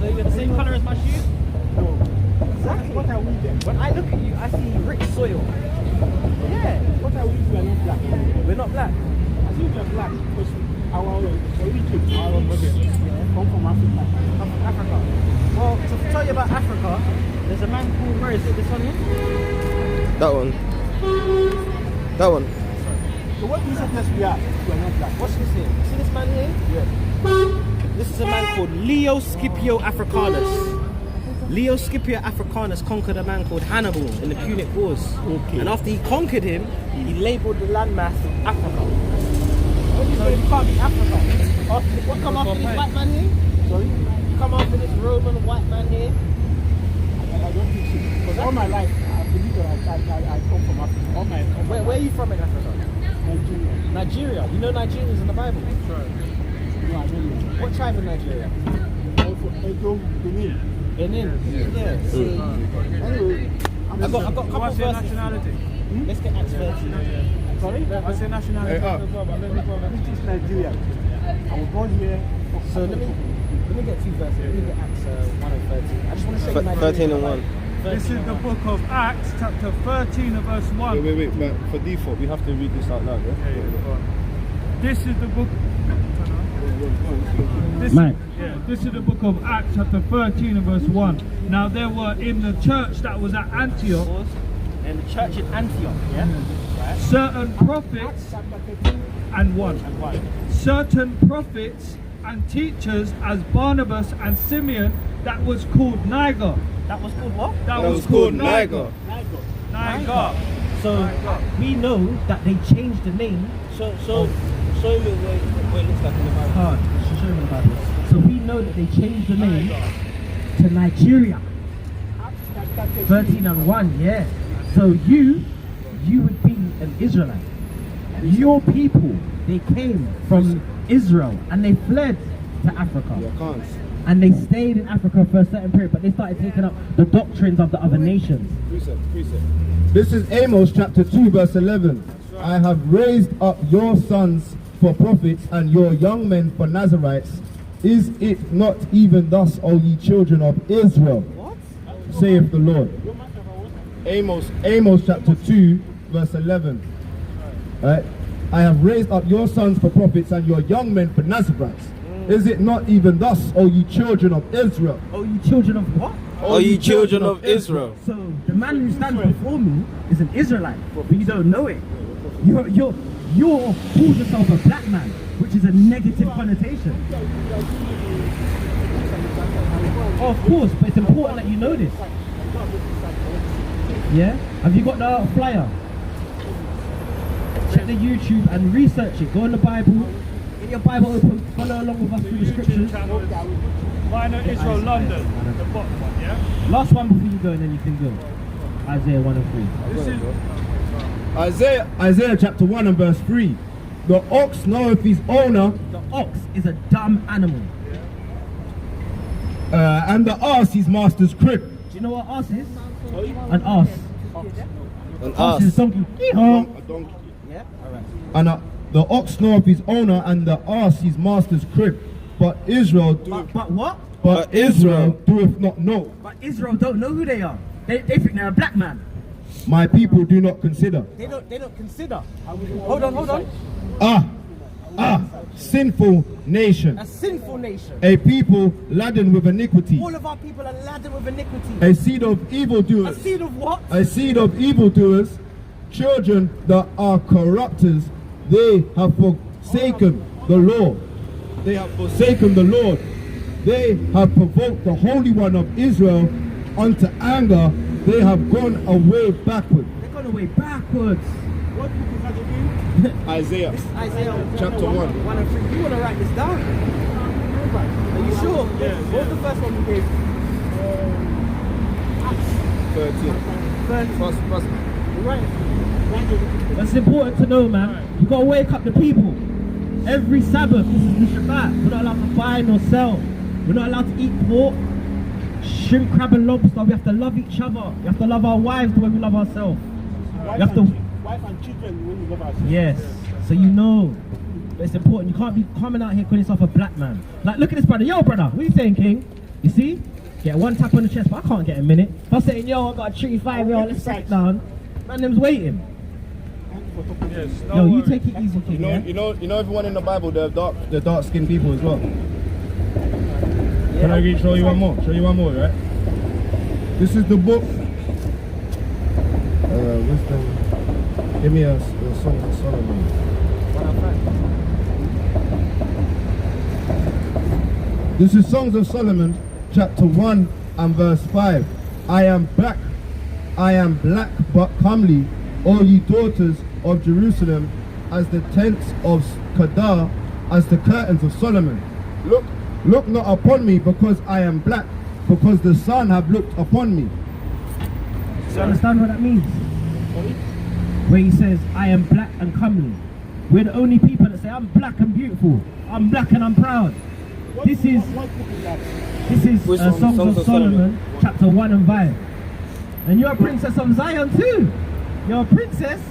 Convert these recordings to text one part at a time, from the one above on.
So you're the same colour as my shoes? No. Exactly. What are we then? When I look at you, I see rich soil. Yeah. What are we if we are not black? We're not black. As if we are black because our origin, our body, come from Africa. I'm from Africa. Well, to tell you about Africa, there's a man called, where is it? This one here? That one. That one. So what business we are if we are not black? What's this here? See this man here? Yes. This is a man called Leo Scipio Africanus. Leo Scipio Africanus conquered a man called Hannibal in the Punic Wars. Okay. And after he conquered him, he labelled the landmass Africa. So you can't be Africa. What come after this white man here? Sorry? You come after this Roman white man here? I don't think so. Because all my life, I believe that I come from Africa. Where are you from in Africa? Nigeria. Nigeria. You know Nigerians in the Bible? No, I don't know. What tribe in Nigeria? Benin. Benin. Yeah. See. Anyway, I got a couple What's your verses. nationality? Let's get Acts 13. sorry? What's your nationality? British Nigeria. I was born here. So let me get two verses. Let me get Acts 1 and 13. I just want to show you Nigeria. 13 and 1. This is the book of Acts, chapter 13 and verse 1. Wait, but for default, we have to read this out loud, yeah? This is the book. This is the book of Acts, chapter 13 and verse 1. Now there were in the church that was at Antioch, And the church in Antioch, yeah? Right. certain prophets and 1. Certain prophets and teachers as Barnabas and Simeon, that was called Niger. That was called what? That was called Niger. Niger. So we know that they changed the name. Show me what it looks like in the Bible. Hard. Show me the Bible. So we know that they changed the name to Nigeria. 13 and 1, yeah. So you would be an Israelite. Your people, they came from Israel and they fled to Africa. Yeah, can't. And they stayed in Africa for a certain period, but they started taking up the doctrines of the other nations. Precept. This is Amos chapter 2 verse 11. I have raised up your sons for prophets and your young men for Nazarites. Is it not even thus, O ye children of Israel? What? Saith the Lord. Amos chapter 2 verse 11. Right? I have raised up your sons for prophets and your young men for Nazarites. Is it not even thus, O ye children of Israel? Oh, you children of what? O ye children of Israel. So the man who stands before me is an Israelite, but you don't know it. You're called yourself a black man, which is a negative connotation. Oh, of course, but it's important that you know this. Yeah? Have you got the flyer? Check the YouTube and research it. Go on the Bible. Get your Bible open. Follow along with us through the scriptures. Minor Israel, London, the bottom one, yeah? Last one before you go, and then you can go. Isaiah 1 and 3. This is Isaiah chapter 1 and verse 3. The ox knoweth his owner, The ox is a dumb animal. and the ass his master's crib. Do you know what ass is? An ass. An Ass is a ass. donkey. A donkey. Yeah? Alright. And the ox knoweth his owner, and the ass his master's crib. But Israel But what? But Israel doeth not know. But Israel don't know who they are. They think they're a black man. My people do not consider. They don't consider. Hold on. Sinful nation. A sinful nation. A people laden with iniquity. All of our people are laden with iniquity. A seed of A evildoers. seed of what? A seed of evildoers. Children that are corrupters. They have forsaken the Lord. They have forsaken the Lord. They have provoked the Holy One of Israel unto anger. They have gone away backward. They're going away backwards. What book is that again? Isaiah. This is Isaiah Chapter 1. 1 and 3. You want to write this down? Are you sure? Yeah. What was the first one you gave? 13. Plus. Right. That's important to know, man. You got to wake up the people. Every Sabbath, this is the Shabbat. We're not allowed to buy nor sell. We're not allowed to eat pork, shrimp, crab and lobster. We have to love each other. We have to love our wives the way we love ourselves. Wife and children when you love ourselves. Yes. So you know. But it's important. You can't be coming out here calling yourself a black man. Like, look at this brother. Yo, brother. What are you saying, King? You see? Get one tap on the chest, but I can't get a minute. If I'm saying, yo, I got a 3-5, yo, let's sit down. Man, them's waiting. Yes, Yo, you take it easy, kid, yeah? You know everyone in the Bible, they're dark skinned people as well. Can I show you one more? Show you one more, right? This is the book. Wisdom. Give me a Song of Solomon. This is Songs of Solomon, chapter 1 and verse 5. I am black but comely, all ye daughters of Jerusalem, as the tents of Kedar, as the curtains of Solomon. Look not upon me because I am black, because the sun have looked upon me. Do you understand what that means? Where he says, I am black and comely. We're the only people that say, I'm black and beautiful. I'm black and I'm proud. This is Songs of Solomon, chapter 1 and 5. And you're a princess of Zion too. You're a princess.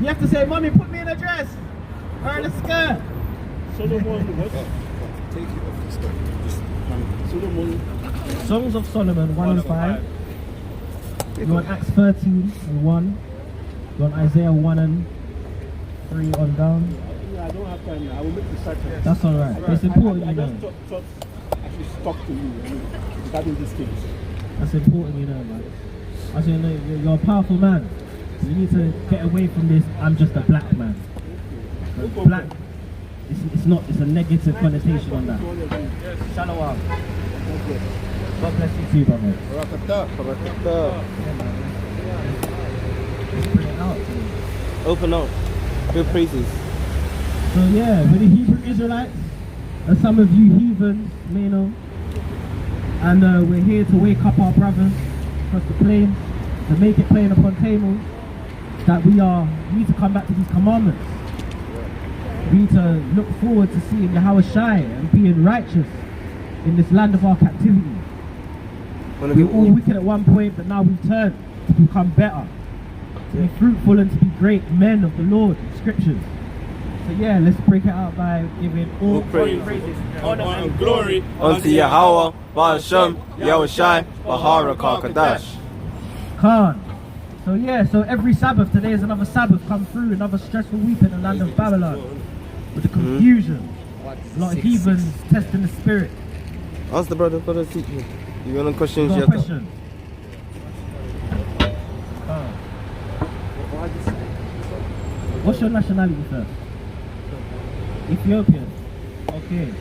You have to say, Mommy, put me in a dress or in a skirt. Solomon, what? Take it off the skirt. Solomon. Songs of Solomon 1 and 5. You want Acts 13 and 1. You want Isaiah 1 and 3 on down. Yeah, I don't have time now. I will make the search. That's alright. It's important, I you know. just thought I should talk to you regarding this case. That's important, you know, man. I say, no, you're a powerful man. You need to get away from this. I'm just a black man. Black, it's a negative connotation on that. Shalom. God bless you too, brother. Let's bring it out. Open up. Good praises. So yeah, we're the Hebrew Israelites, as some of you heathens may know. And we're here to wake up our brothers across the plain, to make it plain upon tables that we need to come back to these commandments. We need to look forward to seeing Yahawashi and being righteous in this land of our captivity. We were all wicked at one point, but now we've turned to become better, to be fruitful and to be great men of the Lord in scriptures. So yeah, let's break it out by giving all praise, honor and glory unto Yahweh, Ba'ashem, Yahawashi, Baharaka Kadash. Khan. So yeah, so every Sabbath, today is another Sabbath come through, another stressful week in the land of Babylon. With the confusion, a lot of heathens testing the spirit. Ask the brother for the teaching. You got any questions Got a yet? question? What's your nationality first? Ethiopian. Okay.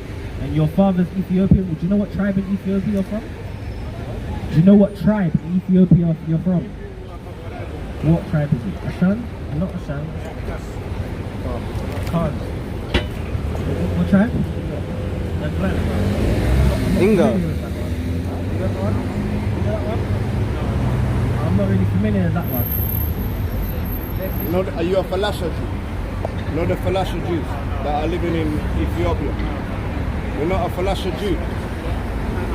And your father's Ethiopian. Would you know what tribe in Ethiopia you're from? Do you know what tribe in Ethiopia you're from? What tribe is it? Ashan? Not Ashan. Khan. What tribe? Inga. I'm not really familiar with that one. You know, are you a Falasha Jew? You know the Falasha Jews that are living in Ethiopia? You're not a Falasha Jew?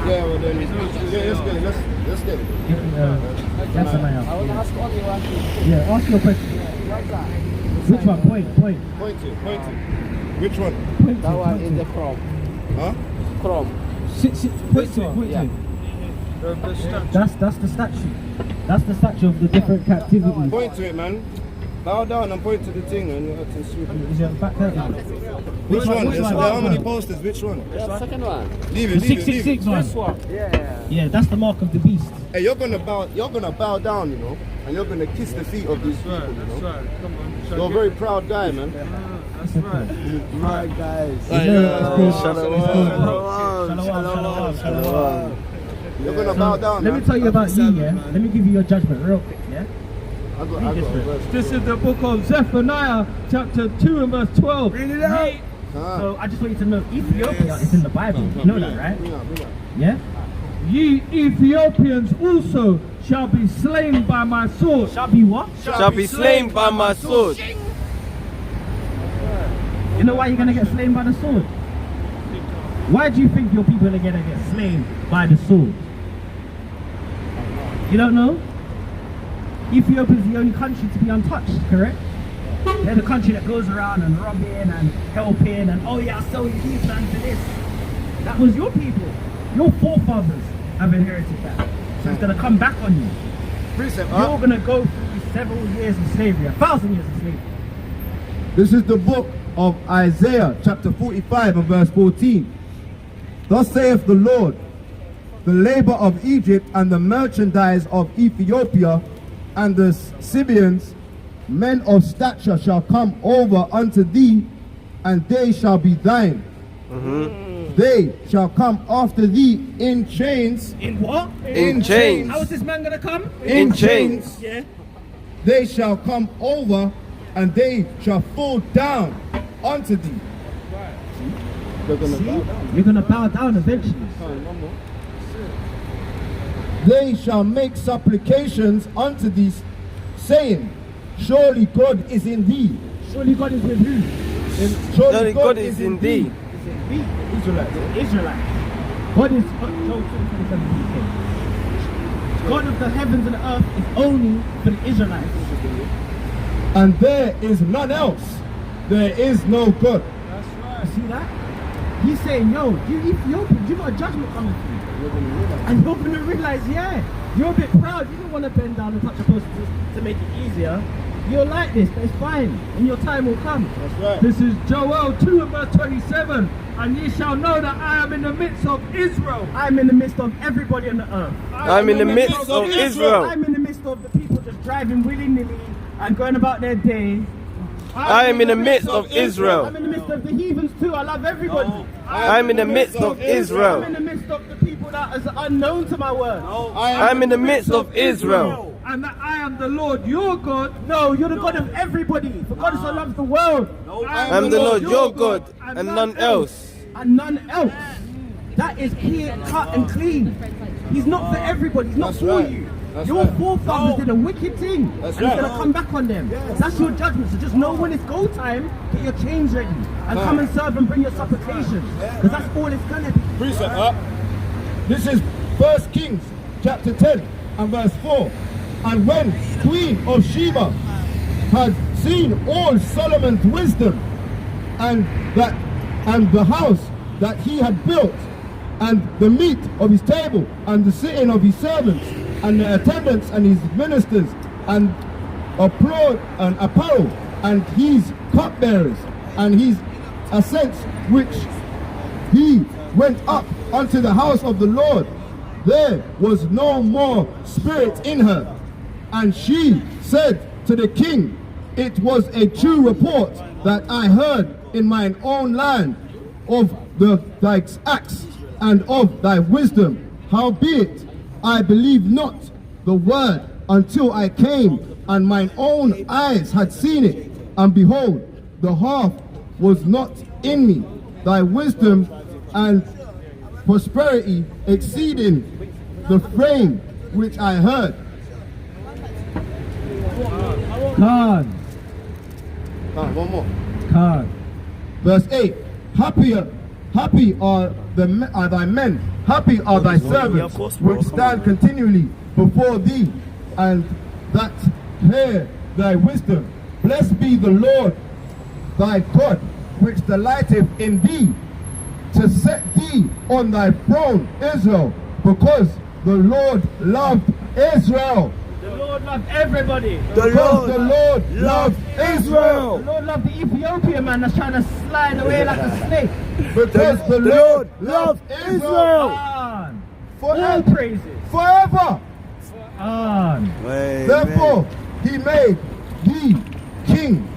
Yeah, well then, let's get it. That's a man. I will ask only one thing. Yeah, ask your question. Which one? Point. Point to. Which one? Point That to, one point is to. the Chrome. Huh? Chrome. Point to. That's the statue. That's the statue of the different captivities. Point to it, man. Bow down and point to the thing and you'll have to sweep it. Is it back there? Which one? Which There one? are how many posters? Which one? The second one. Leave The it. 666 one. This one. Yeah. Yeah, that's the mark of the beast. Hey, you're gonna bow down, you know, and you're gonna kiss the feet of these people, you know. You're a very proud guy, man. That's right. My guys. Shalom. You're gonna bow down, Let me man. tell you about you, yeah? Let me give you your judgment real quick, yeah? I got a verse. This is the book of Zephaniah, chapter 2 and verse 12. Ah. So I just want you to know, Ethiopia is in the Bible. You know that, right? Bring out. Yeah? Ye Ethiopians also shall be slain by my sword. Shall be what? Shall be slain by my sword. You know why you're gonna get slain by the sword? Why do you think your people are gonna get slain by the sword? You don't know? Ethiopia is the only country to be untouched, correct? They're the country that goes around and robbing and helping and oh yeah, I'll sell you these land to this. That was your people. Your forefathers have inherited that. So it's going to come back on you. Precept, You're going to go through several years of slavery, 1,000 years of slavery. This is the book of Isaiah, chapter 45 and verse 14. Thus saith the Lord, the labor of Egypt and the merchandise of Ethiopia and the Syrians, men of stature shall come over unto thee, and they shall be thine. They shall come after thee in chains. In what? In chains. How is this man going to come? In chains. Yeah. They shall come over, and they shall fall down unto thee. See? You're going to bow down eventually. They shall make supplications unto thee, saying, surely God is in thee. Surely God is with who? Surely God is in thee. Israelite. Israelite. God is Job 27:10. God of the heavens and the earth is only for the Israelites. And there is none else. There is no God. You see that? He's saying, yo, you Ethiopians, you got a judgment coming for you. And you're going to realize, yeah, you're a bit proud. You don't want to bend down and touch a post to make it easier. You're like this, but it's fine. And your time will come. That's right. This is Joel 2 and verse 27. And ye shall know that I am in the midst of Israel. I'm in the midst of everybody on the earth. I'm in the midst of Israel. I'm in the midst of the people just driving willy-nilly and going about their day. I am in the midst of Israel. I'm in the midst of the heathens too. I love everybody. I'm in the midst of I'm Israel. in the midst of the people that is unknown to my word. I'm in the midst of Israel. And that I am the Lord your God. No, you're the God of everybody. For God so loves the world. I'm the Lord your God and none else. And none else. That is clear, cut and clean. He's not for everybody. He's not for you. Your forefathers did a wicked thing. And it's going to come back on them. That's your judgment. So just know when it's go time, get your chains ready. And come and serve and bring your supplications. Because that's all it's going to be. Precept. This is 1 Kings chapter 10 and verse 4. And when Queen of Sheba had seen all Solomon's wisdom and the house that he had built, and the meat of his table, and the sitting of his servants, and the attendants and his ministers, and apparel, and his cupbearers, and his ascents, which he went up unto the house of the Lord, there was no more spirit in her. And she said to the king, it was a true report that I heard in mine own land of thy acts and of thy wisdom. Howbeit, I believed not the word until I came, and mine own eyes had seen it. And behold, the half was not in me. Thy wisdom and prosperity exceeding the frame which I heard. God. One more. God. Verse 8. Happy are thy men, happy are thy servants, which stand continually before thee, and that hear thy wisdom. Blessed be the Lord thy God, which delighteth in thee, to set thee on thy throne, Israel, because the Lord loved Israel. The Lord loved everybody. The Lord loved Israel. The Lord loved the Ethiopian man that's trying to slide away like a snake. Because the Lord loved Israel. All praises. Forever. Therefore, he made thee king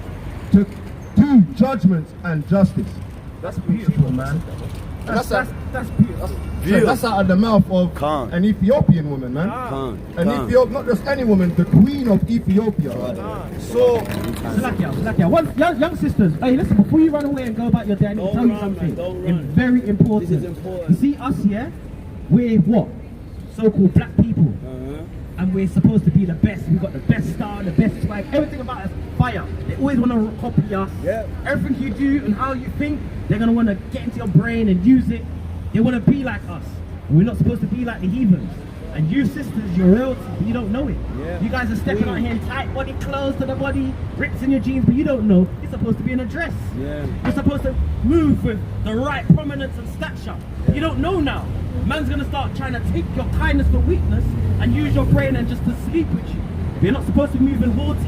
to do judgments and justice. That's beautiful, man. That's beautiful. That's out of the mouth of an Ethiopian woman, man. Ethiopian, not just any woman, the queen of Ethiopia. So, Salakia. Young sisters, hey, listen, before you run away and go about your day, I need to tell you something. Very important. You see us here, we're what? So-called black people. And we're supposed to be the best. We've got the best style, the best swag, everything about us, fire. They always want to copy us. Everything you do and how you think, they're going to want to get into your brain and use it. They want to be like us. And we're not supposed to be like the heathens. And you sisters, you're royalty, but you don't know it. Yeah. You guys are stepping out here in tight body clothes to the body, rips in your jeans, but you don't know you're supposed to be in a dress. Yeah. You're supposed to move with the right prominence and stature. You don't know now. Man's gonna start trying to take your kindness for weakness and use your brain and just to sleep with you. But you're not supposed to be moving haughty.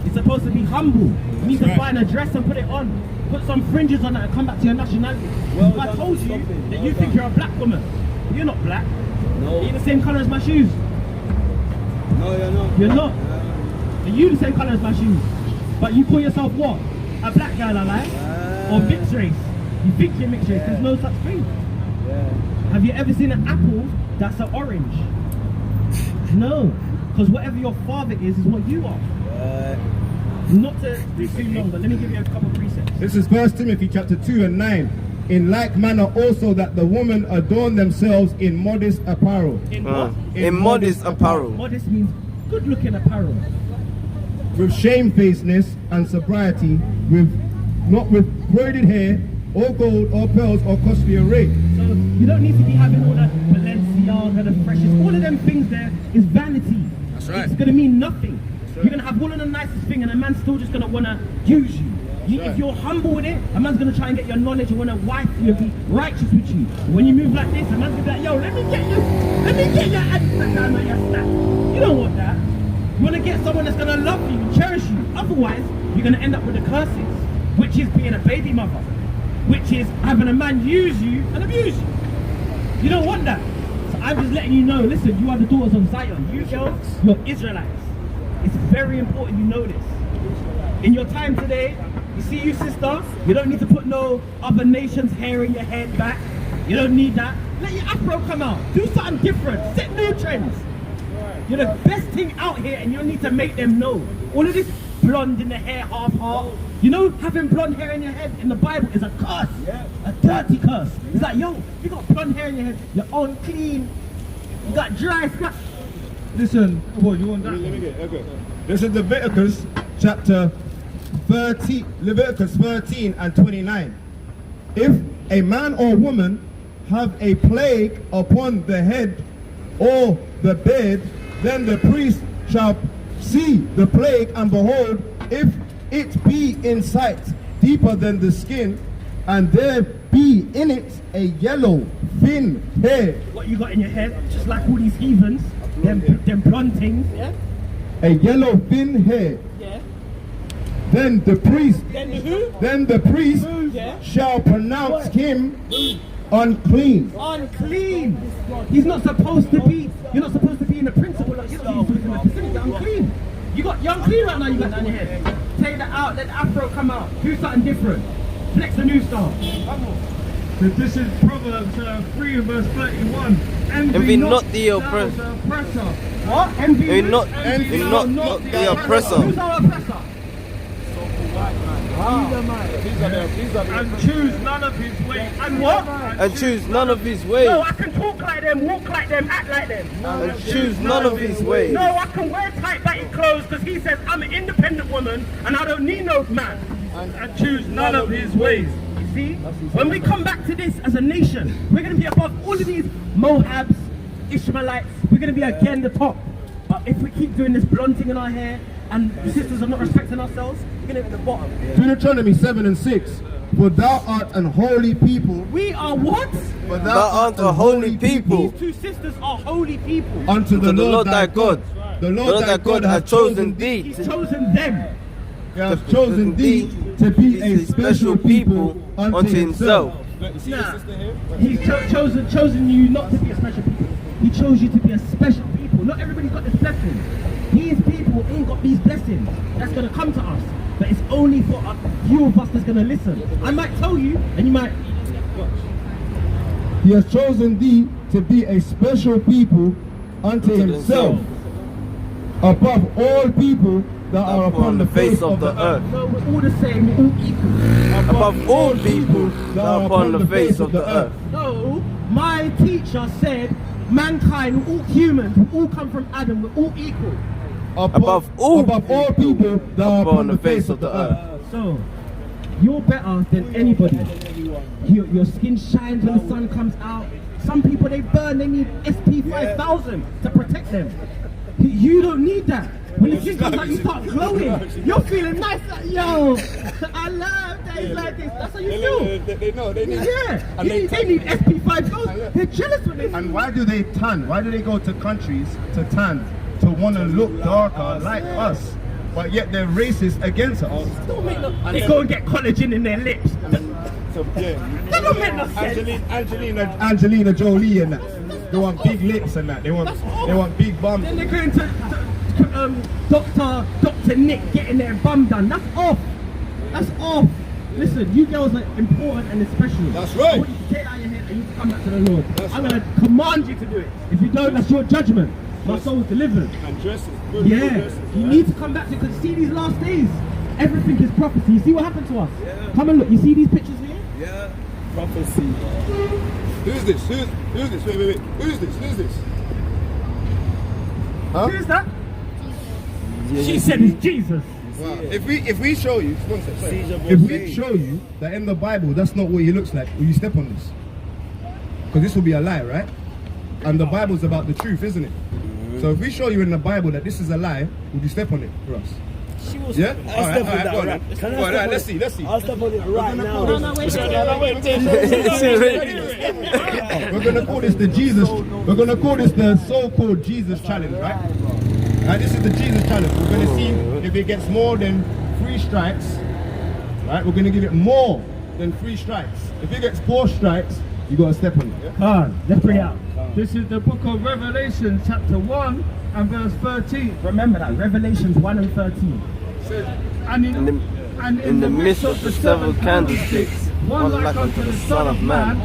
You're supposed to be humble. You need to find a dress and put it on. Put some fringes on it and come back to your nationality. If I told you that you think you're a black woman, you're not black. No. You're the same colour as my shoes. No, you're not. You're not. Are you the same colour as my shoes? But you call yourself what? A black girl, I like? Or mixed race? You think you're mixed race, there's no such thing. Have you ever seen an apple that's an orange? No. Because whatever your father is what you are. Not to do too long, but let me give you a couple of precepts. This is 1 Timothy chapter 2 and 9. In like manner also that the women adorn themselves in modest apparel. In what? In modest apparel. Modest means good looking apparel. With shamefacedness and sobriety, not with braided hair, or gold, or pearls, or costly array. So you don't need to be having all the Balenciaga, the freshest, all of them things there is vanity. That's right. It's gonna mean nothing. You're gonna have all of the nicest thing and a man's still just gonna wanna use you. If you're humble with it, a man's gonna try and get your knowledge and wanna wife you and be righteous with you. When you move like this, a man's gonna be like, yo, let me get your down on your stack. You don't want that. You wanna get someone that's gonna love you and cherish you. Otherwise, you're gonna end up with the curses, which is being a baby mother, which is having a man use you and abuse you. You don't want that. So I'm just letting you know, listen, you are the daughters of Zion. You girls, you're Israelites. It's very important you know this. In your time today, you see you sister, you don't need to put no other nation's hair in your head back. You don't need that. Let your afro come out. Do something different. Set new trends. You're the best thing out here and you need to make them know. All of this blonde in the hair, half heart. You know, having blonde hair in your head in the Bible is a curse. A dirty curse. It's like, yo, you got blonde hair in your head, you're unclean. You got dry scratch. Listen, what you want that? Okay. This is Leviticus chapter 13, Leviticus 13 and 29. If a man or woman have a plague upon the head or the beard, then the priest shall see the plague, and behold, if it be in sight deeper than the skin, and there be in it a yellow thin hair. What you got in your head, just like all these heathens, them blonde things, yeah? A yellow thin hair. Yeah. Then the priest Yeah. shall pronounce him unclean. Unclean. He's not supposed to be. You're not supposed to be in the principle. Like, you're not supposed to be in the vicinity. You're unclean. You're unclean right now. You got that on your head. Take that out. Let the afro come out. Do something different. Flex a new style. So this is Proverbs 3 verse 31. Envy not the oppressor. What? Envy not the oppressor. Who's our oppressor? And choose none of his ways. And what? And choose none of his ways. No, I can talk like them, walk like them, act like them. And choose none of his ways. No, I can wear tight batty clothes because he says I'm an independent woman and I don't need no man. And choose none of his ways. You see? When we come back to this as a nation, we're going to be above all of these Moabs, Ishmaelites. We're going to be again the top. But if we keep doing this blonde thing in our hair and the sisters are not respecting ourselves, we're going to be at the bottom. Deuteronomy 7 and 6. For thou art an holy people. We are what? For Thou art a holy people. These two sisters are holy people. Unto the Lord thy God. The Lord thy God hath chosen thee. He's chosen them. He has chosen thee to be a special people unto himself. Nah. He's chosen you not to be a special people. He chose you to be a special people. Not everybody's got this blessing. These people ain't got these blessings that's going to come to us. But it's only for a few of us that's going to listen. I might tell you, and you might... He has chosen thee to be a special people unto himself, above all people that are upon the face of the earth. No, we're all the same, we're all equal. Above all people that are upon the face of the earth. No, my teacher said, mankind, we're all humans, we all come from Adam, we're all equal. Above all people that are upon the face of the earth. So, you're better than anybody. Your skin shines when the sun comes out. Some people they burn, they need SP5000 to protect them. You don't need that. When the thing comes out, you start glowing. You're feeling nice, like, yo, I love days like this. That's how you feel. They know, they need. Yeah, they need SP5000. They're jealous when they. And why do they tan? Why do they go to countries to tan? To want to look darker like us, but yet they're racist against us. They go and get collagen in their lips. So, yeah. That don't make no sense. Angelina Jolie and that. They want big lips and that. They want big bums. Then they're going to Dr. Nick getting their bum done. That's off. That's off. Listen, you girls are important and special. That's right. I want you to take that out of your head and you come back to the Lord. I'm going to command you to do it. If you don't, that's your judgment. My soul's delivered. And dresses. Good Yeah. dresses. You need to come back to, because see these last days, everything is prophecy. You see what happened to us? Yeah. Come and look. You see these pictures here? Yeah. Prophecy. Who's this? Who's this? Wait. Who's this? Huh? Who's that? She said it's Jesus. Wow. If we show you, if we show you that in the Bible that's not what he looks like, will you step on this? Because this will be a lie, right? And the Bible's about the truth, isn't it? So if we show you in the Bible that this is a lie, would you step on it for us? Yeah? Alright, go on. Let's see. I'll step on it right now. No, wait. We're gonna call this the Jesus. We're gonna call this the so-called Jesus challenge, right? Right, this is the Jesus challenge. We're gonna see if it gets more than 3 strikes. Right, we're gonna give it more than 3 strikes. If it gets 4 strikes, you gotta step on it. Yeah? Come on, let's bring it out. This is the book of Revelation, chapter 1 and verse 13. Remember that, Revelations 1 and 13. And In the midst of the 7 candlesticks, one like unto the Son of Man.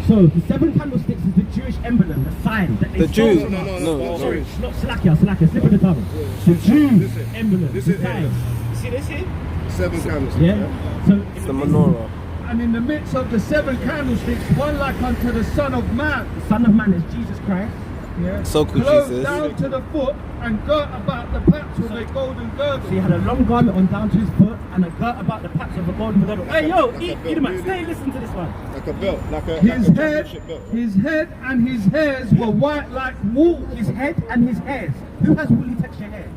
So the 7 candlesticks is the Jewish emblem, the sign that they The Jews. stole from us. No. Sorry, not Slakia, slip of the tongue. The Jews emblem, This the is sign. See this here? 7 candles. Yeah. So It's the menorah. And in the midst of the 7 candlesticks, one like unto the Son of Man. the Son of Man is Jesus Christ. Yeah. So cool, Clothed Jesus. down to the foot and girt about the paps with a golden girdle. So he had a long garment on down to his foot and a girt about the paps of a golden girdle. Hey yo, Edomite, stay listen to this one. Like a belt, His head and his hairs were white like wool. His head and his hairs. Who has woolly texture hair?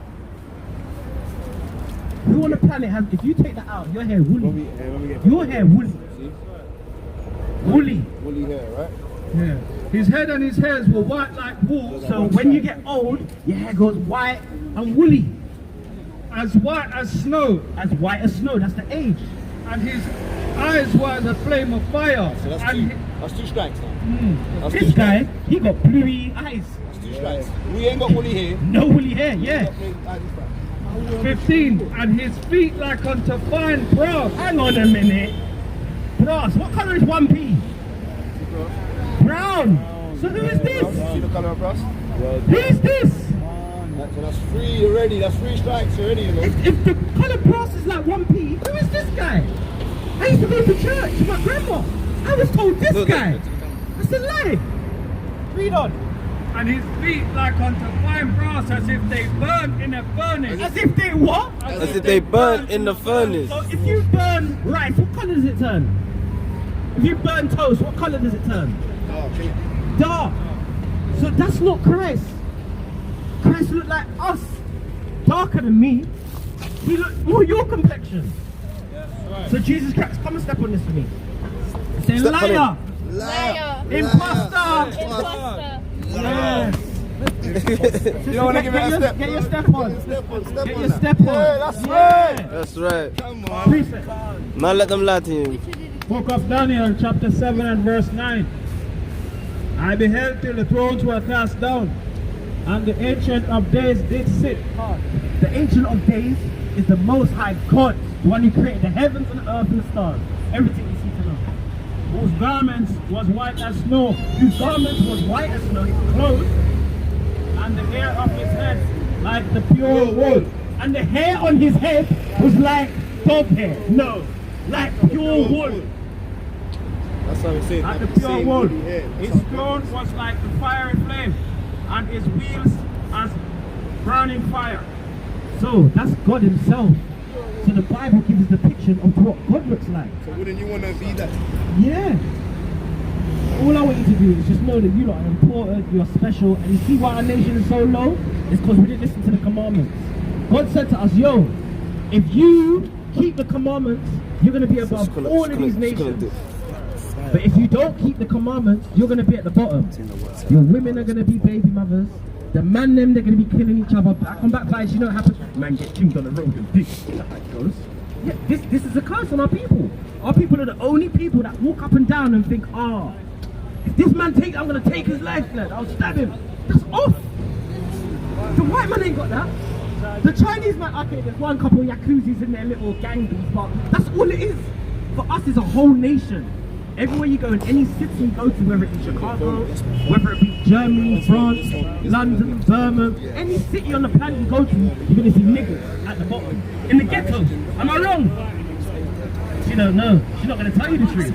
Who on the planet has, if you take that out, your hair woolly. Your hair woolly. Woolly. Woolly hair, right? Yeah. His head and his hairs were white like wool, So when you get old, your hair goes white and woolly. as white as snow, As white as snow, that's the age. and his eyes were as a flame of fire. So that's And 2. That's 2 strikes now. That's This guy, he got bluey eyes. 2 strikes. We ain't got woolly hair. No woolly hair, yeah. 15, and his feet like unto fine brass. Hang on a minute. Brass, what colour is 1P? Brown. So who is this? See the colour of brass? Who is this? So that's 3 already. That's 3 strikes already, you know. If the colour brass is like 1P, who is this guy? I used to go to church with my grandma. I was told this guy. That's a lie. Read on. And his feet like unto fine brass, as if they burn in a furnace. As if they what? As if they burn in the furnace. So if you burn rice, what colour does it turn? If you burn toast, what colour does it turn? Dark. So that's not Christ. Christ looked like us. Darker than me. He looked more your complexion. So Jesus Christ, come and step on this for me. Say Step on liar. Liar. Imposter. Imposter. Yes. You don't want to give it a step. Get your step on. Step on. Get your that. step on. Yeah, that's Yeah. right. That's right. Come on. Precept. Now let them lie to you. Book of Daniel, chapter 7 and verse 9. I beheld till the thrones were cast down, and the Ancient of Days did sit. The Ancient of Days is the Most High God, the one who created the heavens and the earth and the stars. Everything you see to know. Whose garments was white as snow, Whose garments was white as snow, his clothes, and the hair of his head like the pure wool. and the hair on his head was like dove hair. No, like pure wool. That's how we say it. And the pure wool. His throne was like the fiery flame, and his wheels as burning fire. So that's God himself. So the Bible gives us the picture of what God looks like. So wouldn't you want to be that? Yeah. All I want you to do is just know that you lot are important, you're special, and you see why our nation is so low? It's because we didn't listen to the commandments. God said to us, yo, if you keep the commandments, you're going to be above all of these nations. But if you don't keep the commandments, you're going to be at the bottom. Your women are going to be baby mothers. The man them, they're going to be killing each other. Back on back vibes, you know what happens? Man get killed on the road and this. That's how it goes. Yeah, this is a curse on our people. Our people are the only people that walk up and down and think, ah, if this man takes, I'm going to take his life, lad. I'll stab him. That's off. The white man ain't got that. The Chinese man, okay, there's one couple of Yakuzis in their little gang beats, but that's all it is. For us, it's a whole nation. Everywhere you go, in any city you go to, whether it's Chicago, whether it be Germany, France, London, Birmingham, any city on the planet you go to, you're going to see niggas at the bottom. In the ghetto. Am I wrong? She don't know. She's not going to tell you the truth.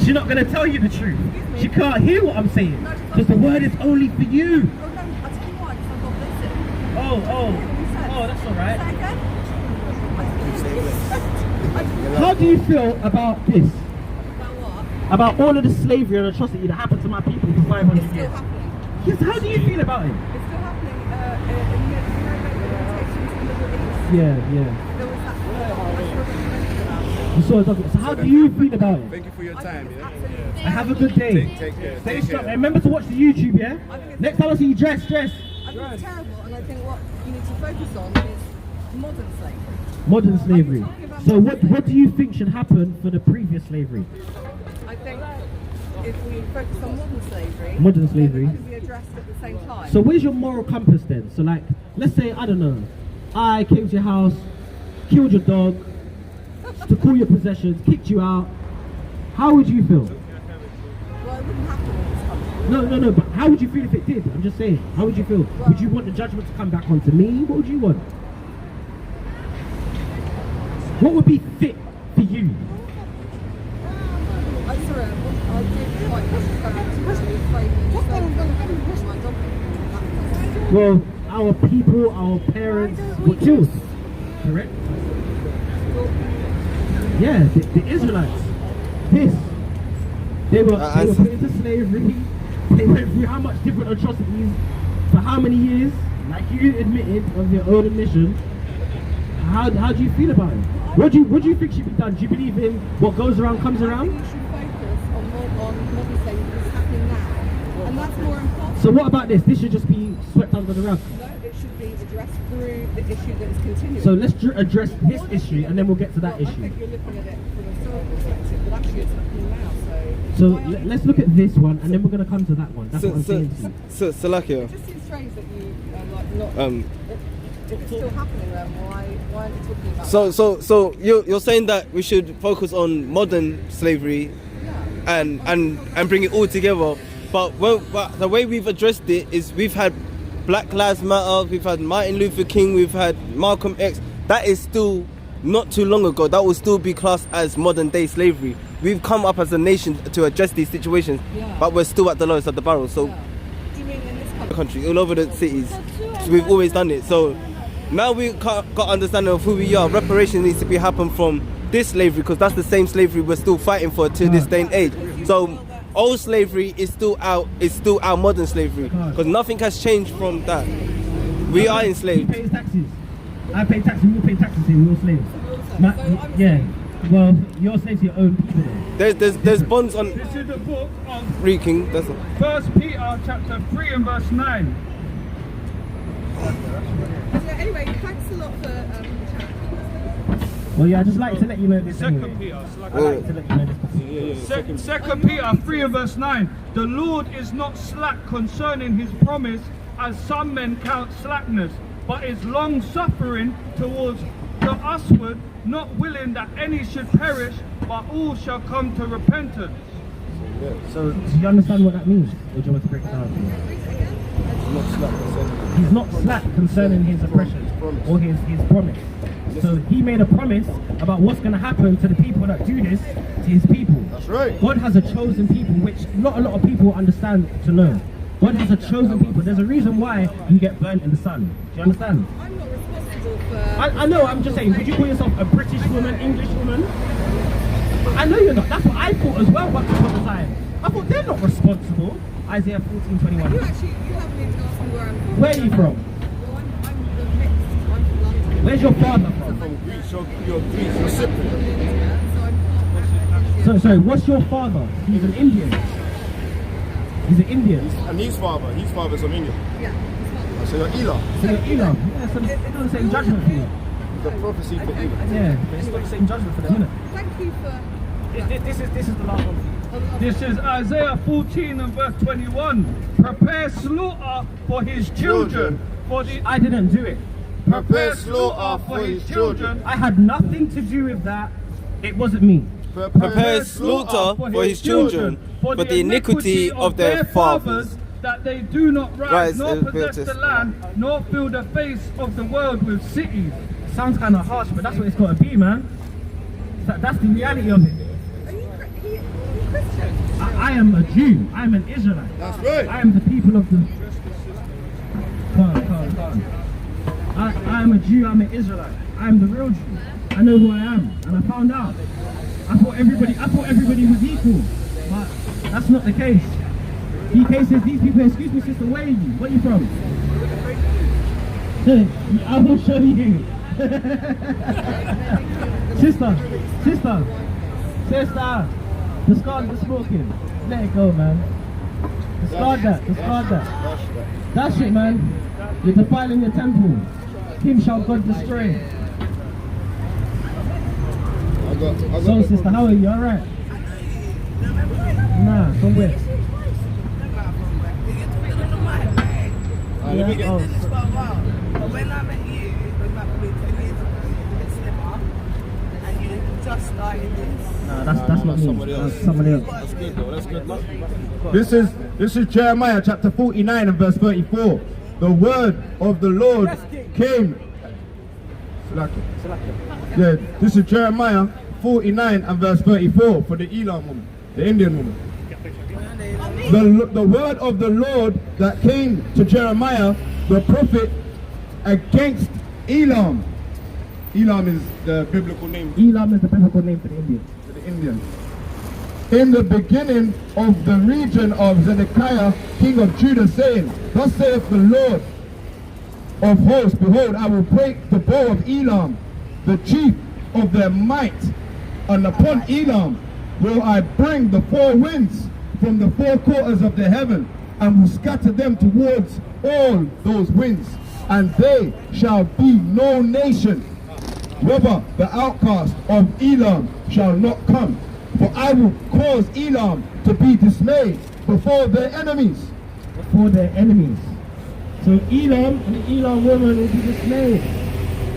She's not going to tell you the truth. She can't hear what I'm saying. Because the word is only for you. Oh, that's alright. How do you feel about this? About what? About all of the slavery and atrocity that happened to my people for 500 It's still years? happening. Yes, how do you feel about it? It's still happening in the Middle East. Yeah. There was that. You saw it, okay. So how do you feel about it? Thank you for your time. And have a good day. Take care. Stay strong. And remember to watch the YouTube, yeah? Next time I see you, dress. I think it's terrible, and I think what you need to focus on is modern slavery. Modern slavery. So what do you think should happen for the previous slavery? I think if we focus on modern slavery, Modern slavery. then it can be addressed at the same time. So where's your moral compass then? So like, let's say, I don't know, I came to your house, killed your dog, took all your possessions, kicked you out. How would you feel? Well, it wouldn't happen in this country. No, but how would you feel if it did? I'm just saying, how would you feel? Would you want the judgment to come back onto me? What would you want? What would be fit for you? I did quite Well, our people, our parents were killed, correct? Yeah, the Israelites. They were put into slavery. They went through how much different atrocities for how many years? Like you admitted of your own admission. How do you feel about it? What do you think should be done? Do you believe in what goes around comes around? You should focus on modern slavery that's happening now, and that's more important. So what about this? This should just be swept under the rug. No, it should be addressed through the issue that is continuing. So let's address this issue and then we'll get to that I issue. think you're looking at it from a historical perspective, but actually it's happening now. So let's look at this one and then we're going to come to that one. That's what I'm saying to you. Salakia. It just seems strange that you not. If it's still happening, then why aren't you talking about that? So you're saying that we should focus on modern slavery and bring it all together. But the way we've addressed it is we've had Black Lives Matter, we've had Martin Luther King, we've had Malcolm X. That is still not too long ago. That will still be classed as modern day slavery. We've come up as a nation to address these situations, but we're still at the lowest of the barrel. So Do you mean in this country, all over the cities, so we've always done it. So now we've got understanding of who we are. Reparation needs to be happen from this slavery, because that's the same slavery we're still fighting for to this day and age. So old slavery is still our modern slavery, because nothing has changed from that. We are enslaved. Who pays taxes? I pay taxes, we all pay taxes here, we're all slaves. Yeah, well, you're slaves to your own people. There's bonds on This is the book of freaking. That's 1 Peter chapter 3 and verse 9. Anyway, thanks a lot for the chat. Well, yeah, I just like to let you know this Second anyway. Peter. I like to let you know this. Second Peter 3 and verse 9. The Lord is not slack concerning his promise, as some men count slackness, but is long suffering towards the usward, not willing that any should perish, but all shall come to repentance. So, do you understand what that means? Or do you want to break it down? He's not slack concerning his oppression or his promise. So he made a promise about what's going to happen to the people that do this to his people. That's right. God has a chosen people, which not a lot of people understand to know. God has a chosen people. There's a reason why you get burnt in the sun. Do you understand? I'm not responsible for. I know, I'm just saying, would you call yourself a British woman, English woman? I know you're not. That's what I thought as well. But prophesying, I thought they're not responsible. Isaiah 14:21. You haven't even asked me where I'm from. Where are you from? Well, I'm the mixed. I'm from London. Where's your father from? From Greece, you're Greece, you're Cypriot. Yeah, so I'm half Sorry, what's your father? He's an Indian. He's an Indian. And his father's from India. Yeah. So you're Elam. So you're Elam. Yeah, so it's not the same judgment for you. The prophecy for Elam. Yeah, but it's not the same judgment for them, isn't it? Thank you for. This is the last one for you. This is Isaiah 14 and verse 21. Prepare slaughter for his children. For the I didn't do it. prepare slaughter for his children. I had nothing to do with that. It wasn't me. Prepare slaughter for his children, for the iniquity of their fathers. That they do not rise, nor and possess build the this- land, nor fill the face of the world with cities. Sounds kind of harsh, but that's what it's got to be, man. That's the reality of it. Are you Christian? I am a Jew. I am an Israelite. That's right. I am the people of the. Come on. I am a Jew. I'm an Israelite. I am the real Jew. I know who I am, and I found out. I thought everybody was equal, but that's not the case. DK says these people. Excuse me, sister. Where are you? Where are you from? I will show you. Sister. Discard the smoking. Let it go, man. Discard that. That's it, man. You're defiling your temple. Him shall God destroy. So, sister, how are you? Alright? Nah, from where? Let me get Oh. this for a while. But when I met you, it was about probably 10 years ago, you were a bit slimmer, and you just started this. Nah, that's not me. somebody else. That's somebody else. That's good though, that's good. This is Jeremiah chapter 49 and verse 34. The word of the Lord came. Yeah, this is Jeremiah 49 and verse 34 for the Elam woman, the Indian woman. The word of the Lord that came to Jeremiah, the prophet, against Elam. Elam is the biblical name Elam is the biblical name for the Indians. to the Indians. In the beginning of the region of Zedekiah, king of Judah, saying, Thus saith the Lord of hosts, Behold, I will break the bow of Elam, the chief of their might, and upon Elam will I bring the four winds from the four quarters of the heaven, and will scatter them towards all those winds, and they shall be no nation. Whether the outcast of Elam shall not come, for I will cause Elam to be dismayed before their enemies. Before their enemies. So Elam and the Elam woman will be dismayed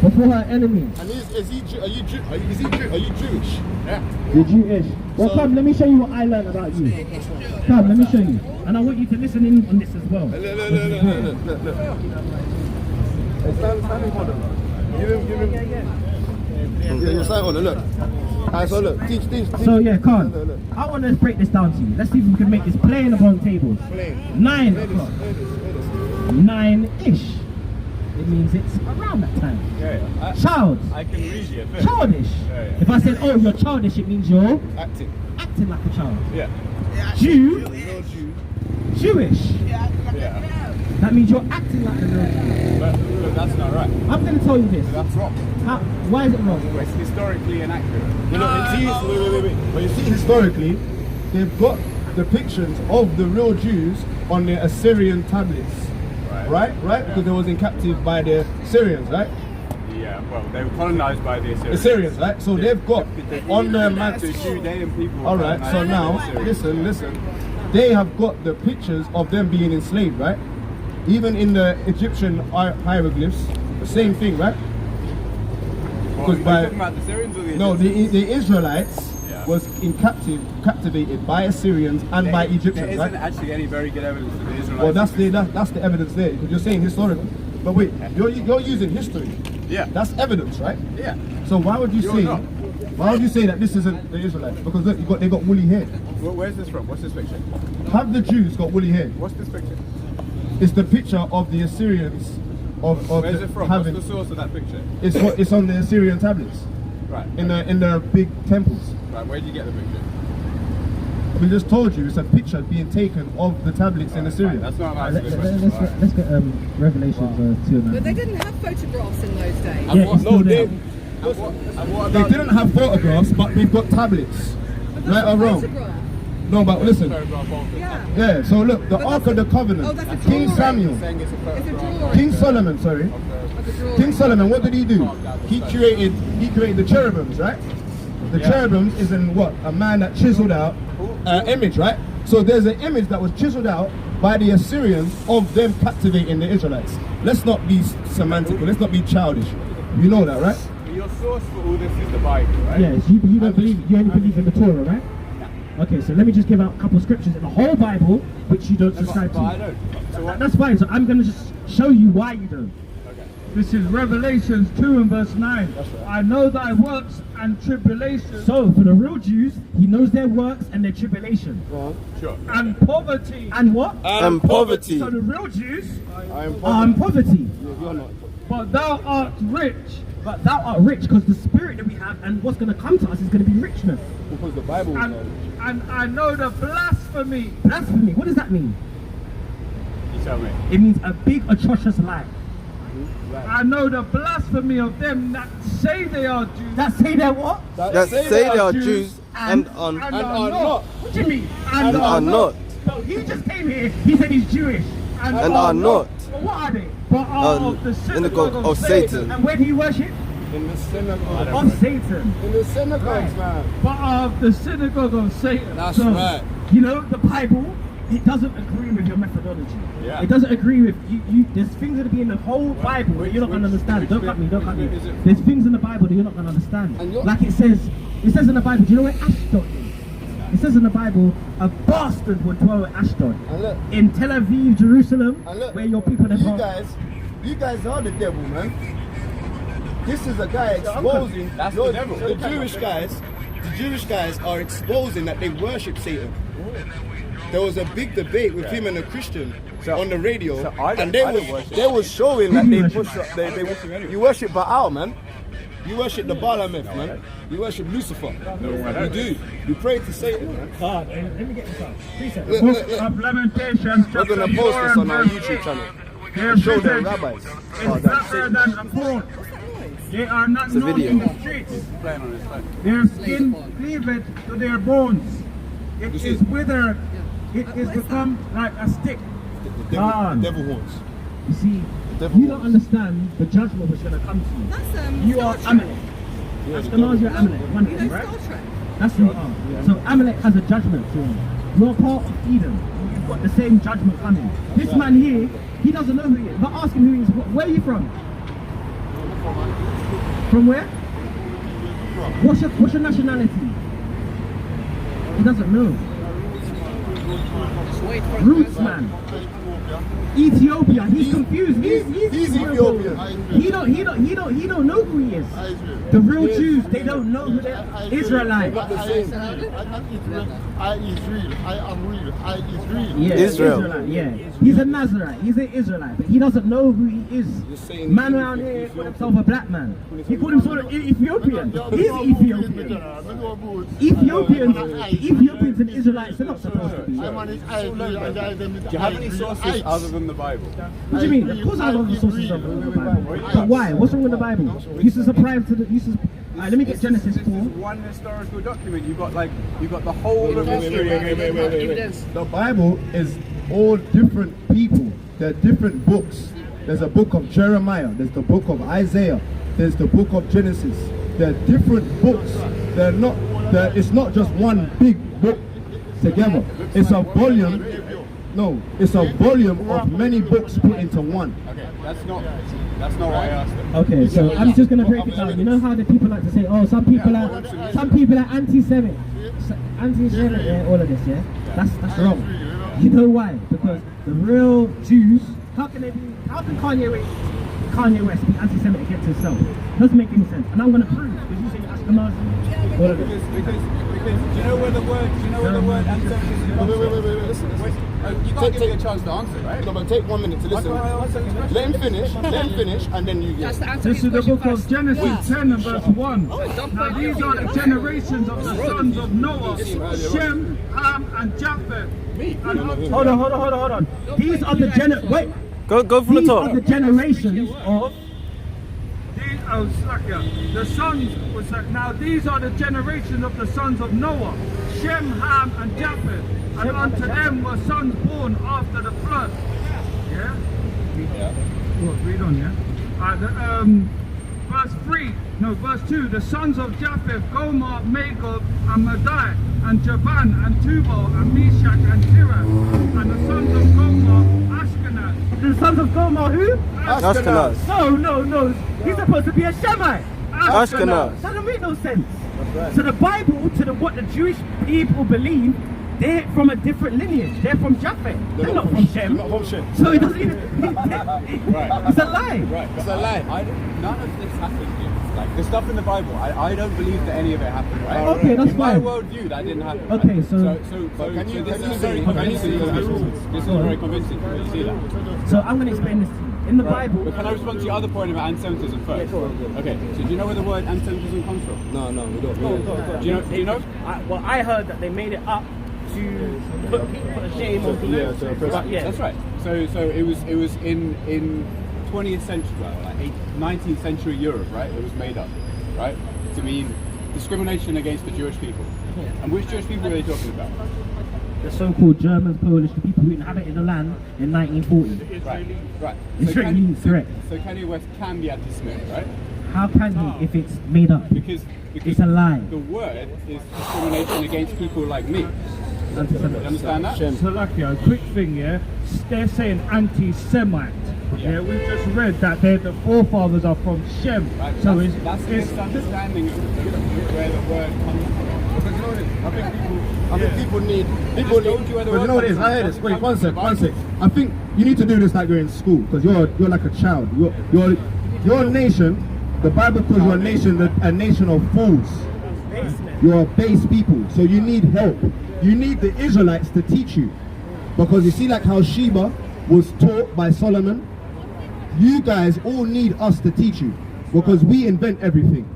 before her enemies. And is he Jewish? Yeah. You're Jewish. Well, come, let me show you what I learned about you. Come, let me show you. And I want you to listen in on this as well. Look. Stand in order. Give him. Yeah, you're standing on. Look. Alright, so look. Teach. So yeah, Khan, Look. I want to break this down to you. Let's see if we can make this plain upon tables. Plain. 9 o'clock. 9-ish. It means it's around that time. Child. I can read you a bit. Childish. Yeah. If I said, oh, you're childish, it means you're Acting. acting like a child. Yeah. Jew. No Jew. Jewish. Yeah. That means you're acting like a real Jew. But look, that's not right. I'm going to tell you this. That's wrong. Why is it wrong? It's historically inaccurate. You know, wait. When you see historically, they've got depictions of the real Jews on their Assyrian tablets. Right? Because they was in captive by the Syrians, right? Yeah, well, they were colonized by the Assyrians. Assyrians, right? So they've got on their The maps. Judean people. were Alright, colonized so by the now, Assyrians. listen. They have got the pictures of them being enslaved, right? Even in the Egyptian hieroglyphs, the same thing, right? Well, Because are you by talking about the Syrians or the no, Egyptians? the Israelites Yeah. was captivated by Assyrians and by There Egyptians, isn't right? actually any very good evidence that the Israelites. Well, that's the evidence there. Because you're saying historically, but wait, you're using history. Yeah. That's evidence, right? Yeah. So why would you You're say? not. Why would you say that this isn't the Israelites? Because look, they got woolly hair. Where's this from? What's this picture? Have the Jews got woolly hair? What's this picture? It's the picture of the Assyrians of Where's the- it from? having. What's the source of that picture? It's on the Assyrian tablets Right. in the big temples. Right, where did you get the picture? We just told you it's a picture being taken of the tablets in Assyria. That's not an Let's answer. let's get Revelations 2 But they man. didn't have photographs in those days. Yeah, it's still there. They didn't have photographs, but we've got tablets. Right or wrong? Photograph. No, but listen. Yeah. Yeah, so look, the But Ark that's of the Covenant, oh, that's a King drawing. Samuel, Saying it's a It's a photograph. drawing. King Solomon, sorry. Like a drawing. King Solomon, what did he do? He created the cherubims, right? The cherubims is in what? A man that chiseled out an image, right? So there's an image that was chiseled out by the Assyrians of them captivating the Israelites. Let's not be semantical, let's not be childish. You know that, right? Your source for all this is the Bible, right? Yes, you don't believe, you only believe in the Torah, right? Okay, so let me just give out a couple of scriptures in the whole Bible which you don't subscribe But I to. don't. So what? That's fine, so I'm going to just show you why you don't. This is Revelations 2 and verse 9. I know thy works and tribulations So, for the real Jews, he knows their works and their tribulation. Sure. and poverty. And what? And poverty. So the real Jews, Are in poverty. but thou art rich. But thou art rich, because the spirit that we have and what's going to come to us is going to be richness. Because the Bible And I know the blasphemy. Blasphemy, what does that mean? You tell me. It means a big, atrocious lie. I know the blasphemy of them that say they are Jews That say they're what? That say they are Jews and are and not. are not. What do you mean? And are not. So he just came here, he said he's Jewish. And Are not. But what are they? But are of the Synagogue of Satan. And where do you worship? in the synagogue. Of Satan. In the synagogues, man. But of the synagogue of Satan. That's So, right. you know, the Bible, it doesn't agree with your methodology. Yeah. It doesn't agree with you. There's things that be in the whole Bible that you're not going to understand. Don't cut me, don't cut me. which bit is it? There's things in the Bible that you're not going to understand. And you're- Like it says in the Bible, do you know where Ashdod is? It says in the Bible, a bastard would dwell at Ashdod. And look, In Tel Aviv, Jerusalem, and look, where your people are you from. guys are the devil, man. This is a guy exposing That's the devil. the Jewish guys. The Jewish guys are exposing that they worship Satan. There was a big debate with him and a Christian on the radio, so I don't- and they I don't was worship. showing that Who do they you push worship? up. You worship Baal, man. You worship the Baalameth, man. You worship Lucifer. You do. You pray to Satan, man. God, let me get this up. 3 seconds. Look, Book look, look. of Lamentations, We're chapter gonna 4 post this and on our verse YouTube 8. channel. Their Show their visage rabbis. is blacker than a pearl. They are not It's a known video. in the streets. Playing on his phone. Their skin cleaveth to their bones. It This is is- withered. It is become like a stick. The God. devil horns. You see, devil you don't wants. understand the judgment which is going to come to you. That's You are Star Trek. Amalek. Ashkenaz, you're Amalek. One You thing, know right? Star Trek. That's who you are. So Amalek has a judgment to him. You're part of Edom. You've got the same judgment coming. This man here, he doesn't know who he is. But ask him who he is. Where are you from? From where? What's your nationality? He doesn't know. Roots, man. Ethiopia. He's confused. He's Ethiopian. He don't know who he is. The real Jews, they don't know who they're Israelite. Not the same. I Israel. I am real. I Israel. Yeah, Israel. Israelite, yeah. He's a Nazarite. He's an Israelite, but he doesn't know who he is. saying Man around here called himself a black man. He called himself Ethiopian. He's Ethiopian. Ethiopians and Israelites are not supposed to be. Do you have any sources other than the Bible? What do you mean? Of course I have other sources of the Bible. But why? What's wrong with the Bible? You subscribe to the. Alright, let me get Genesis 4. One historical document. You got the whole of history. The Bible is all different people. There are different books. There's a book of Jeremiah. There's the book of Isaiah. There's the book of Genesis. There are different books. It's not just one big book together. It's a volume. No, it's a volume of many books put into one. Okay, that's not what I asked them. Okay, so I'm just gonna break it down. You know how the people like to say, oh, some people are anti-Semitic, yeah, all of this, yeah. That's wrong. You know why? Because the real Jews, how can Kanye Kanye West be anti-Semitic against himself? Doesn't make any sense. And I'm going to prove, because you say Ashkenazi. Because do you know where the word anti-Semitism comes from? Wait, listen. You can't give me a chance to answer, right? No, but take 1 minute to listen. Let him finish, and then you get it. This is the book of Genesis 10 and verse 1. Now these are the generations of the sons of Noah, Shem, Ham, and Japheth. Hold on. These are the Go for the These top. are the generations of. The sons was like, now these are the generations of the sons of Noah, Shem, Ham, and Japheth, and unto them were sons born after the flood. Yeah? Read on, yeah? Verse 2, the sons of Japheth, Gomer, Magog, and Madai, and Javan, and Tubal, and Meshach, and Tiras, and the sons of Gomer, Ashkenaz. The sons of Gomer who? Ashkenaz. No. He's supposed to be a Shemite. Ashkenaz. That don't make no sense. So the Bible, what the Jewish people believe, they're from a different lineage. They're from Japheth. They're not from Shem. So it doesn't even. It's a lie. Right, it's a lie. None of this happened yet. Like the stuff in the Bible, I don't believe that any of it happened, right? Okay, that's in my fine. worldview, that didn't happen. Okay, right? so this is very convincing. This is very convincing. You see that? So I'm going to explain this to you. In the Bible. But can I respond to your other point about anti-Semitism first? Okay. So do you know where the word anti-Semitism comes from? No, we don't. Do you know? I heard that they made it up to put a shame on people. That's right. So it was in 20th century, like 19th century Europe, right? It was made up, right, to mean discrimination against the Jewish people. And which Jewish people are they talking about? The so-called Germans, Polish, the people who inhabited the land in 1940. Right. Israeli, correct. So Kanye West can be anti-Semitic, right? How can he if it's made up? Because it's a lie. The word is discrimination against people like me. You understand that? So like, a quick thing, yeah? They're saying anti-Semite. Yeah, we just read that the forefathers are from Shem. Right, so that's a misunderstanding of where the word comes from. Because you know what it is? I think people need. But you know what it is? I hear this. Wait, one sec. I think you need to do this like you're in school, because you're like a child. Your nation. The Bible calls your nation a nation of fools. You're base people, so you need help. You need the Israelites to teach you, because you see, like how Sheba was taught by Solomon. You guys all need us to teach you, because we invent everything.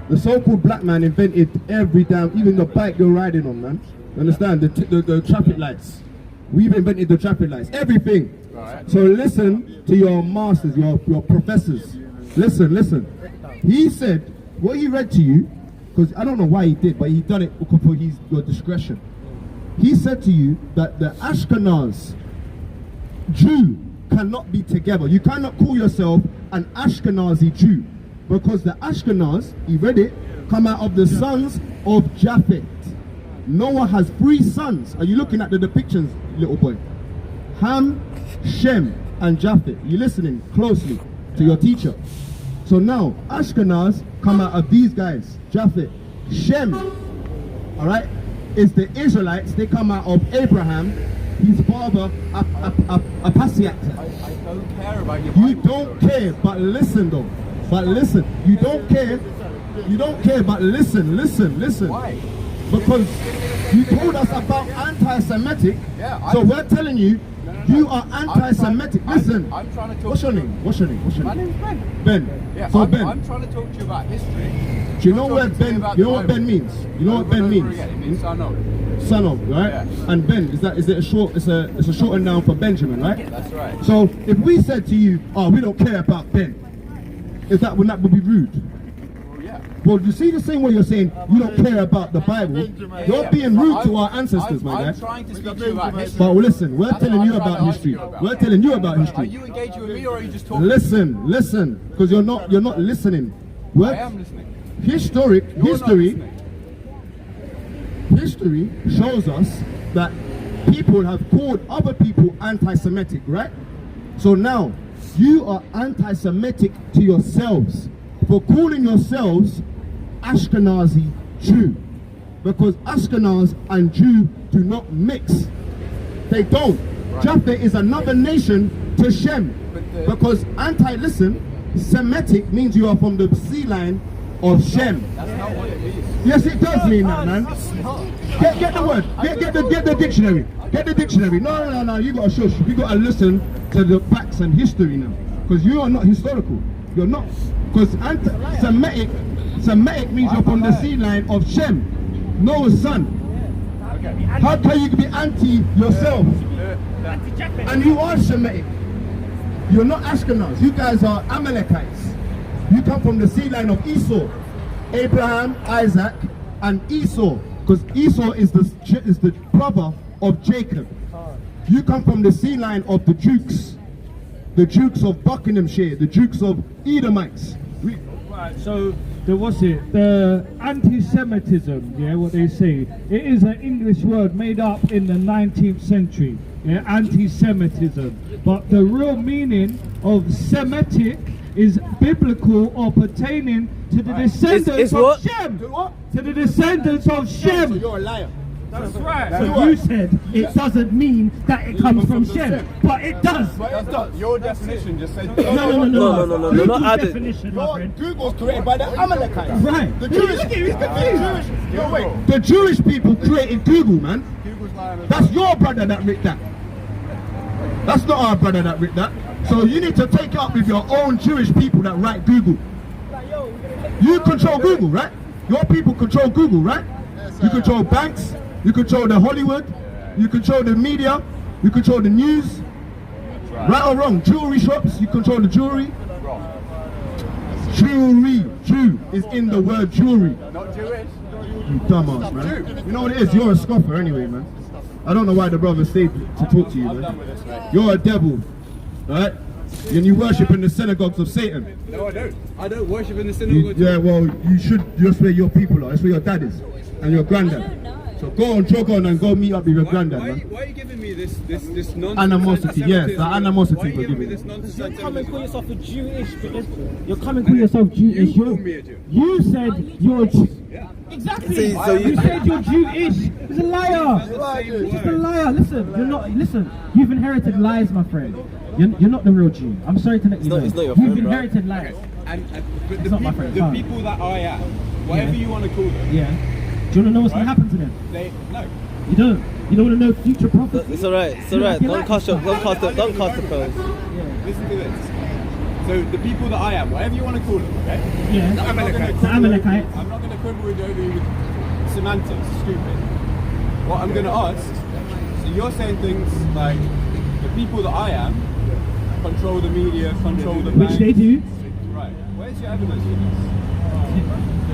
The so-called black man invented every damn, even the bike you're riding on, man. You understand? The traffic lights. We've invented the traffic lights, everything. Right. So listen to your masters, your professors. Listen. He said, what he read to you, because I don't know why he did, but he done it for your discretion. He said to you that the Ashkenaz Jew cannot be together. You cannot call yourself an Ashkenazi Jew, because the Ashkenaz, he read it, come out of the sons of Japheth. Noah has 3 sons. Are you looking at the depictions, little boy? Ham, Shem, and Japheth. Are you listening closely to your teacher? So now, Ashkenaz come out of these guys, Japheth. Shem, all right, is the Israelites. They come out of Abraham, his father, Apasiat. I don't care about your You don't care, but listen though. But listen, you don't care. You don't care, but listen. Why? Because you told us about anti-Semitic. Yeah, so we're telling you, you are anti-Semitic. Listen. I'm trying to talk. What's your name? My name's Ben. Ben. Yeah, So I'm trying to talk to you about history. Do you know what Ben? You know what Ben means? You know what Ben means? It means son of. Son of, right? Yeah. And Ben, is it a short? It's a shortened noun for Benjamin, right? That's right. So if we said to you, "Oh, we don't care about Ben," would that be rude? Yeah. Well, you see the same way you're saying you don't care about the Bible. You're being rude to our ancestors, my guy. I'm trying to speak to you about history. But listen, we're telling you about history. We're telling you about Are history. you engaging with me or are you just talking? Listen, because you're not listening. I am listening. History Listening. shows us that people have called other people anti-Semitic, right? So now you are anti-Semitic to yourselves for calling yourselves Ashkenazi Jew, because Ashkenaz and Jew do not mix. They don't. Right. Japheth is another nation to Shem. Because Semitic means you are from the sea line of Shem. That's not what it means. Yes, it does mean that, man. Get the word. Get the dictionary. Get the dictionary. No. You gotta shush. You gotta listen to the facts and history now. Because you are not historical. You're not. Because Semitic means you're from the sea line of Shem, Noah's son. Okay. How can you be anti yourself? And you are Semitic. You're not Ashkenaz. You guys are Amalekites. You come from the sea line of Esau, Abraham, Isaac, and Esau. Because Esau is the brother of Jacob. You come from the sea line of the Dukes of Buckinghamshire, the Dukes of Edomites. Right, so the anti-Semitism, yeah, what they say, it is an English word made up in the 19th century, yeah, anti-Semitism. But the real meaning of Semitic is biblical or pertaining to the descendants of Shem. What? To the descendants of Shem. So you're a liar. That's right. So you said it doesn't mean that it comes from Shem, but it does. Your definition just said. No. Google's Not added. definition, my friend. Google's created by the Amalekites. Right. The Jewish people created Google, man. That's your brother that wrote that. That's not our brother that wrote that. So you need to take it up with your own Jewish people that write Google. You control Google, right? Your people control Google, right? You control banks. You control the Hollywood. You control the media. You control the news. Right or wrong? Jewelry shops. You control the jewelry. Jewelry. Jew is in the word jewelry. Not Jewish. You dumbass, man. You know what it is? You're a scoffer anyway, man. I don't know why the brother stayed to talk to you, man. You're a devil, right? And you worship in the synagogues of Satan. No, I don't. I don't worship in the synagogue. Yeah, well, you should. That's where your people are. That's where your dad is and your granddad. So go on, jog on, and go meet up with your granddad, man. Why are you giving me this nonsense? Animosity, yes, the animosity. Why are you giving me this nonsense? You're coming for yourself a Jewish. You're coming for yourself Jewish. You called me a Jew. You said you're a Jew. Yeah. Exactly. So you said you're Jewish. He's a liar. He's just a liar. Listen, you're not. Listen, you've inherited lies, my friend. You're not the real Jew. I'm sorry to let you know. It's not your You've friend, bro. inherited lies. And but It's not my friend, the sorry. people that I am, whatever you want to call them, Yeah. Do you want to know what's going to happen to them? no. You don't. You don't want to know future prophecy. It's alright. It's alright. Don't cast the pearls. Listen to this. So the people that I am, whatever you want to call them, okay? Yeah. I'm not gonna The quibble- Amalekites. I'm not going to quibble with you with semantics. Stupid. What I'm going to ask. So you're saying things like the people that I am control the media, control the Which banks. they do. Right. Where's your evidence for this?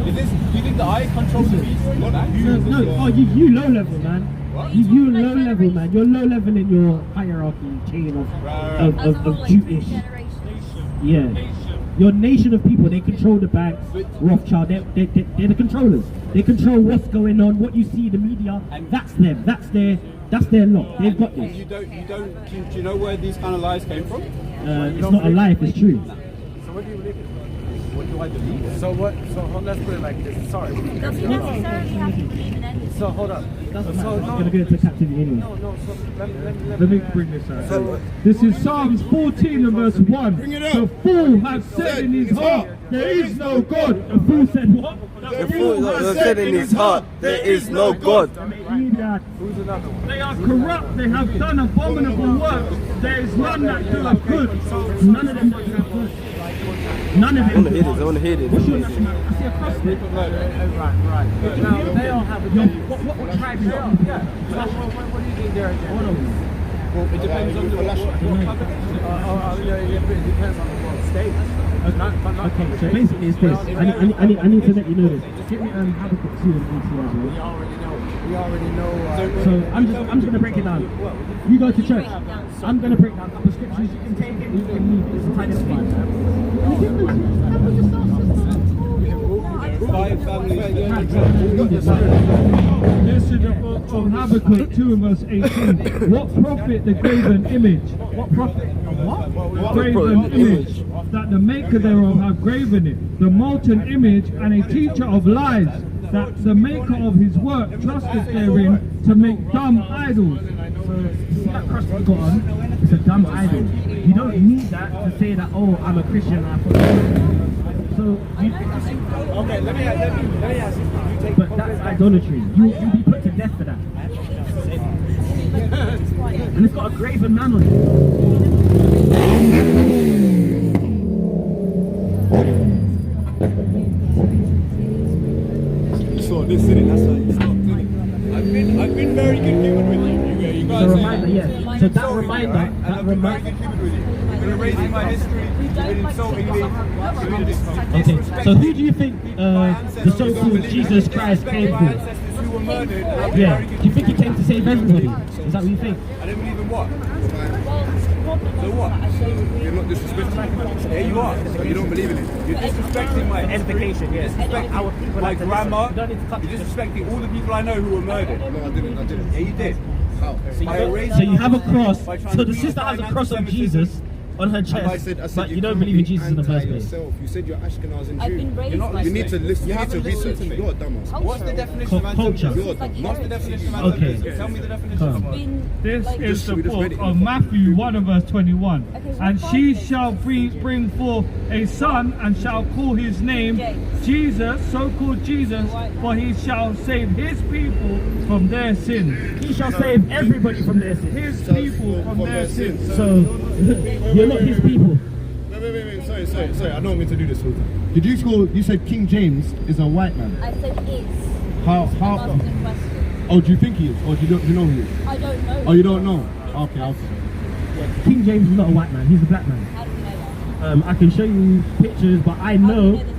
Do you think that I control the media? No. Oh, you low level, man. What? You low level, man. You're low level in your hierarchy chain of Jewish. Yeah. Your nation of people, they control the banks, Rothschild, they're the controllers. They control what's going on, what you see in the media. That's them. That's their lot. They've got this. Do you know where these kind of lies came from? It's not a lie, it's true. So what do you believe in? What do I believe in? So let's put it like this. Sorry. Does he necessarily have to believe in anything? So hold up. Doesn't matter. I'm going to go into captivity anyway. No. So Let me bring this out. This is Psalms 14 and verse 1. The fool has said in his heart, there is no God. The fool said what? The fool has said in his heart, there is no God. who's another one? They are corrupt, they have done abominable works. There is none that doeth good. None of them do good. None of I want to them. hear this. I want to hear this. What's your nationality? I see a cross there. Right. But now they all have a What tribe is that? Yeah. So what do you think they're against? Well, it depends on what Yeah, it depends on the world state. Okay, so basically it's this. I need to let you know this. Give me Habakkuk 2 and 8 as well. We already know. So I'm just gonna break it down. You go to church. I'm gonna break down a couple of scriptures. You can take it, you can leave it. It's a tiny spot. This is the book of Habakkuk 2 and verse 18. What profit the graven image? What profit? What? Graven image. That the maker thereof have graven it. The molten image and a teacher of lies. That the maker of his work trusteth therein to make dumb idols. So see that cross you got on? It's a dumb idol. You don't need that to say that, oh, I'm a Christian and I follow Jesus. So, Okay, let me ask you. You take but that's idolatry. You'll be put to death for that. And it's got a graven man on it. So this city, that's why it's not. I've been very good human with you. You guys So reminder, yeah. So that reminder, and I've been very good human with you. You've been erasing my history, you've been insulting me. okay. So who do you think the so-called Jesus Christ came My for? ancestors who were murdered, and I've been Yeah. very Do good you think he came to save everybody? Is that what you think? I didn't believe in what? So what? You're not disrespecting. Yeah, you are. But you don't believe in it. You're disrespecting my edification, yes. Disrespecting my grandma. You're disrespecting all the people I know who were murdered. No, I didn't. Yeah, you did. How? So you have a cross. So the sister has a cross of Jesus on her chest, but you don't believe in Jesus in the first place. You said you're Ashkenaz I've been Jew. raised not like You need to this. listen. You need to haven't listened research. to me. You're a dumbass. What's the definition of Culture. anti-Semitism? What's the definition of Okay. anti-Semitism? Tell me the definition Come. of it. Been, This like, is the we just read book it. of Matthew 1 and verse 21. Okay, so And what she part is shall this? bring forth a son and shall call his name James. Jesus, so called Jesus, for he shall save his people from their sins. He shall save everybody from their sins. His people from their sins. So you're not his people. Wait. Sorry. I don't mean to do this all the time. Did you school? You said King James is a white man. I said is. How? I'm asking a question. Oh, do you think he is? Or do you know he is? I don't know. Oh, you don't know? Okay. King James is not a white man. He's a black man. How do you know that? I can show you pictures, but I How do you know know the